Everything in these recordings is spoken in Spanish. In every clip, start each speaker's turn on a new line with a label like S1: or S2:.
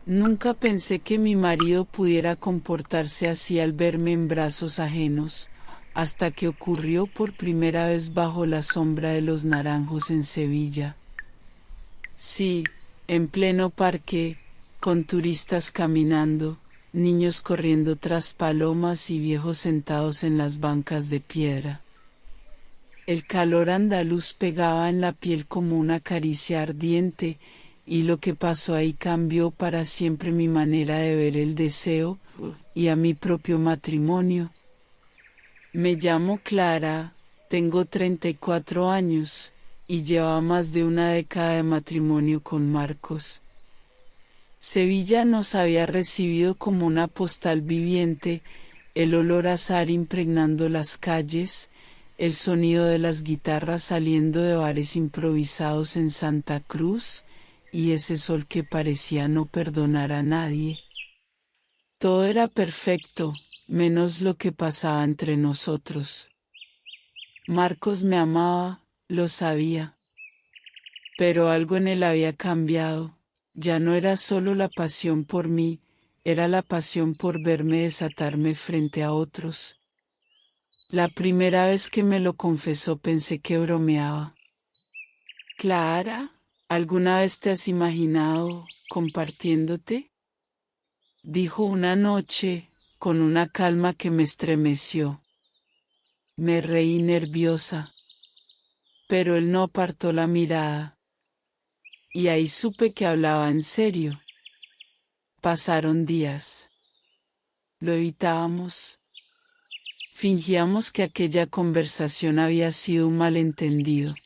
S1: Nunca pensé que mi marido pudiera comportarse así al verme en brazos ajenos, hasta que ocurrió por primera vez bajo la sombra de los naranjos en Sevilla. Sí, en pleno parque, con turistas caminando, niños corriendo tras palomas y viejos sentados en las bancas de piedra. El calor andaluz pegaba en la piel como una caricia ardiente, y lo que pasó ahí cambió para siempre mi manera de ver el deseo, y a mi propio matrimonio. Me llamo Clara, tengo 34 años, y llevaba más de una década de matrimonio con Marcos. Sevilla nos había recibido como una postal viviente, el olor a azahar impregnando las calles, el sonido de las guitarras saliendo de bares improvisados en Santa Cruz, y ese sol que parecía no perdonar a nadie. Todo era perfecto, menos lo que pasaba entre nosotros. Marcos me amaba, lo sabía. Pero algo en él había cambiado, ya no era solo la pasión por mí, era la pasión por verme desatarme frente a otros. La primera vez que me lo confesó pensé que bromeaba. Clara, ¿alguna vez te has imaginado compartiéndote? Dijo una noche, con una calma que me estremeció. Me reí nerviosa. Pero él no apartó la mirada. Y ahí supe que hablaba en serio. Pasaron días. Lo evitábamos. Fingíamos que aquella conversación había sido un malentendido.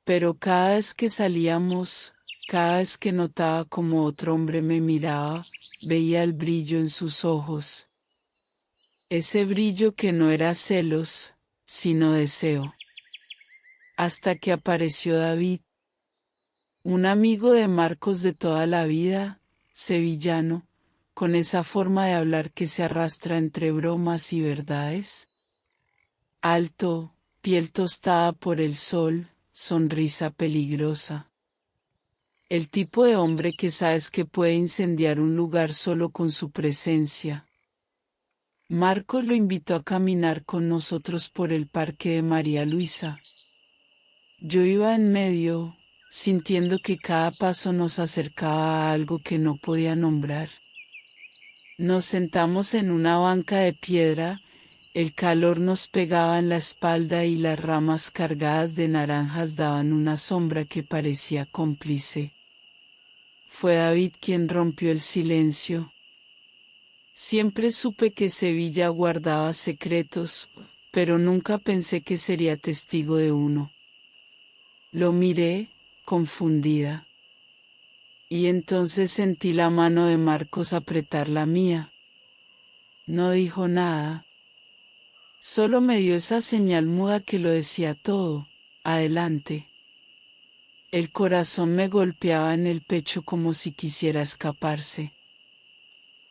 S1: Pero cada vez que salíamos, cada vez que notaba como otro hombre me miraba, veía el brillo en sus ojos. Ese brillo que no era celos, sino deseo. Hasta que apareció David, un amigo de Marcos de toda la vida, sevillano, con esa forma de hablar que se arrastra entre bromas y verdades. Alto, piel tostada por el sol, sonrisa peligrosa. El tipo de hombre que sabes que puede incendiar un lugar solo con su presencia. Marcos lo invitó a caminar con nosotros por el parque de María Luisa. Yo iba en medio, sintiendo que cada paso nos acercaba a algo que no podía nombrar. Nos sentamos en una banca de piedra, el calor nos pegaba en la espalda y las ramas cargadas de naranjas daban una sombra que parecía cómplice. Fue David quien rompió el silencio. Siempre supe que Sevilla guardaba secretos, pero nunca pensé que sería testigo de uno. Lo miré, confundida. Y entonces sentí la mano de Marcos apretar la mía. No dijo nada. Solo me dio esa señal muda que lo decía todo. Adelante. El corazón me golpeaba en el pecho como si quisiera escaparse.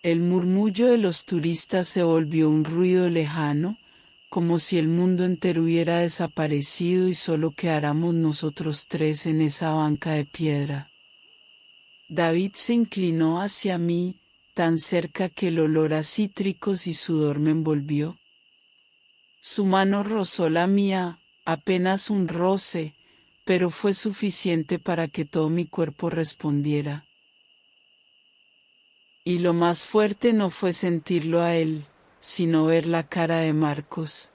S1: El murmullo de los turistas se volvió un ruido lejano, como si el mundo entero hubiera desaparecido y solo quedáramos nosotros tres en esa banca de piedra. David se inclinó hacia mí, tan cerca que el olor a cítricos y sudor me envolvió. Su mano rozó la mía, apenas un roce, pero fue suficiente para que todo mi cuerpo respondiera. Y lo más fuerte no fue sentirlo a él, sino ver la cara de Marcos.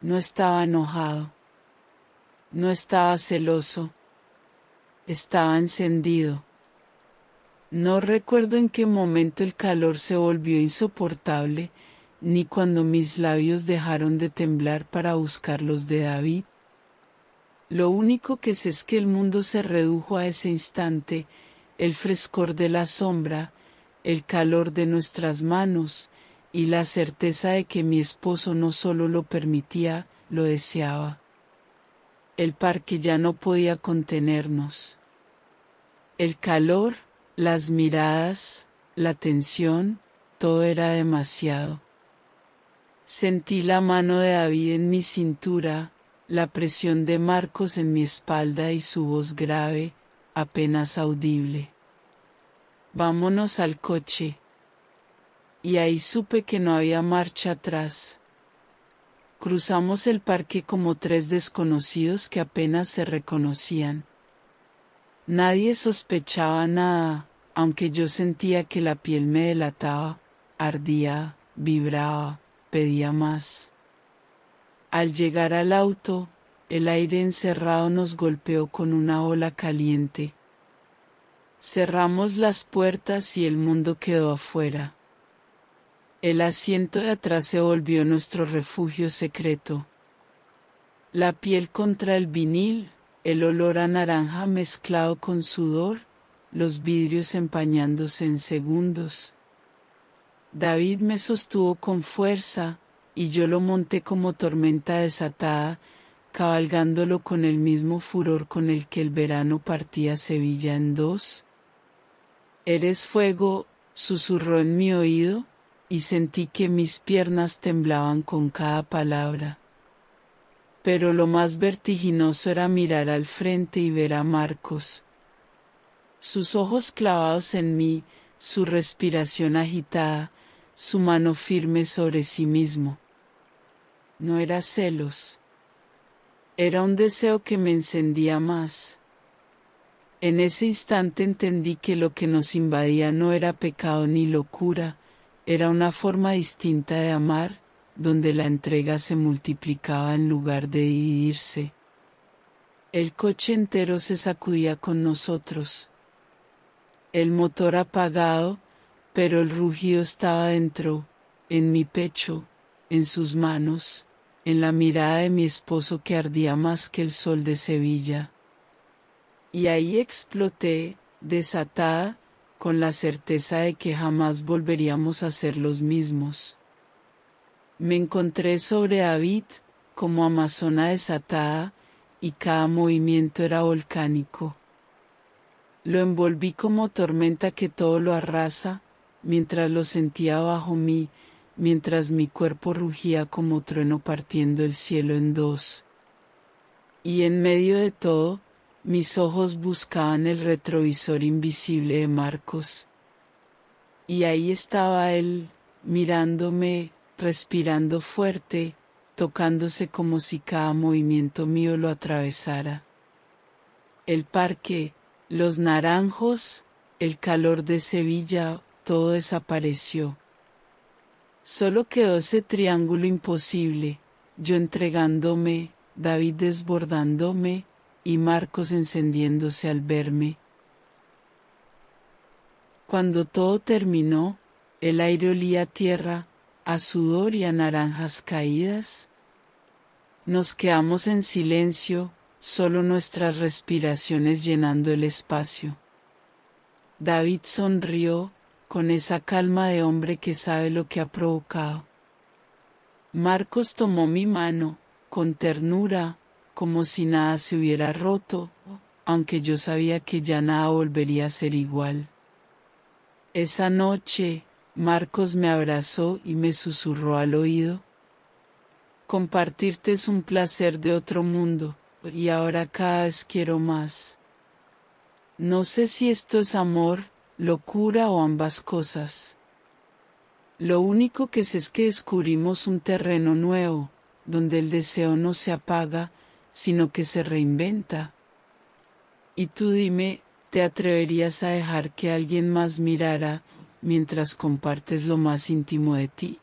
S1: No estaba enojado. No estaba celoso. Estaba encendido. No recuerdo en qué momento el calor se volvió insoportable, ni cuando mis labios dejaron de temblar para buscar los de David. Lo único que sé es que el mundo se redujo a ese instante, el frescor de la sombra, el calor de nuestras manos, y la certeza de que mi esposo no solo lo permitía, lo deseaba. El parque ya no podía contenernos. El calor, las miradas, la tensión, todo era demasiado. Sentí la mano de David en mi cintura, la presión de Marcos en mi espalda y su voz grave, apenas audible. Vámonos al coche. Y ahí supe que no había marcha atrás. Cruzamos el parque como tres desconocidos que apenas se reconocían. Nadie sospechaba nada, aunque yo sentía que la piel me delataba, ardía, vibraba, pedía más. Al llegar al auto, el aire encerrado nos golpeó con una ola caliente. Cerramos las puertas y el mundo quedó afuera. El asiento de atrás se volvió nuestro refugio secreto. La piel contra el vinil, el olor a naranja mezclado con sudor, los vidrios empañándose en segundos. David me sostuvo con fuerza, y yo lo monté como tormenta desatada, cabalgándolo con el mismo furor con el que el verano partía Sevilla en dos. «Eres fuego», susurró en mi oído, y sentí que mis piernas temblaban con cada palabra. Pero lo más vertiginoso era mirar al frente y ver a Marcos. Sus ojos clavados en mí, su respiración agitada, su mano firme sobre sí mismo. No era celos. Era un deseo que me encendía más. En ese instante entendí que lo que nos invadía no era pecado ni locura, era una forma distinta de amar, donde la entrega se multiplicaba en lugar de dividirse. El coche entero se sacudía con nosotros. El motor apagado, pero el rugido estaba dentro, en mi pecho, en sus manos, en la mirada de mi esposo que ardía más que el sol de Sevilla. Y ahí exploté, desatada, con la certeza de que jamás volveríamos a ser los mismos. Me encontré sobre David, como amazona desatada, y cada movimiento era volcánico. Lo envolví como tormenta que todo lo arrasa, mientras lo sentía bajo mí, mientras mi cuerpo rugía como trueno partiendo el cielo en dos. Y en medio de todo, mis ojos buscaban el retrovisor invisible de Marcos. Y ahí estaba él, mirándome, respirando fuerte, tocándose como si cada movimiento mío lo atravesara. El parque, los naranjos, el calor de Sevilla, todo desapareció. Solo quedó ese triángulo imposible, yo entregándome, David desbordándome, y Marcos encendiéndose al verme. Cuando todo terminó, el aire olía a tierra, a sudor y a naranjas caídas. Nos quedamos en silencio, solo nuestras respiraciones llenando el espacio. David sonrió, con esa calma de hombre que sabe lo que ha provocado. Marcos tomó mi mano, con ternura, como si nada se hubiera roto, aunque yo sabía que ya nada volvería a ser igual. Esa noche, Marcos me abrazó y me susurró al oído: compartirte es un placer de otro mundo, y ahora cada vez quiero más. No sé si esto es amor, locura o ambas cosas. Lo único que sé es que descubrimos un terreno nuevo, donde el deseo no se apaga, sino que se reinventa. Y tú dime, ¿te atreverías a dejar que alguien más mirara, mientras compartes lo más íntimo de ti?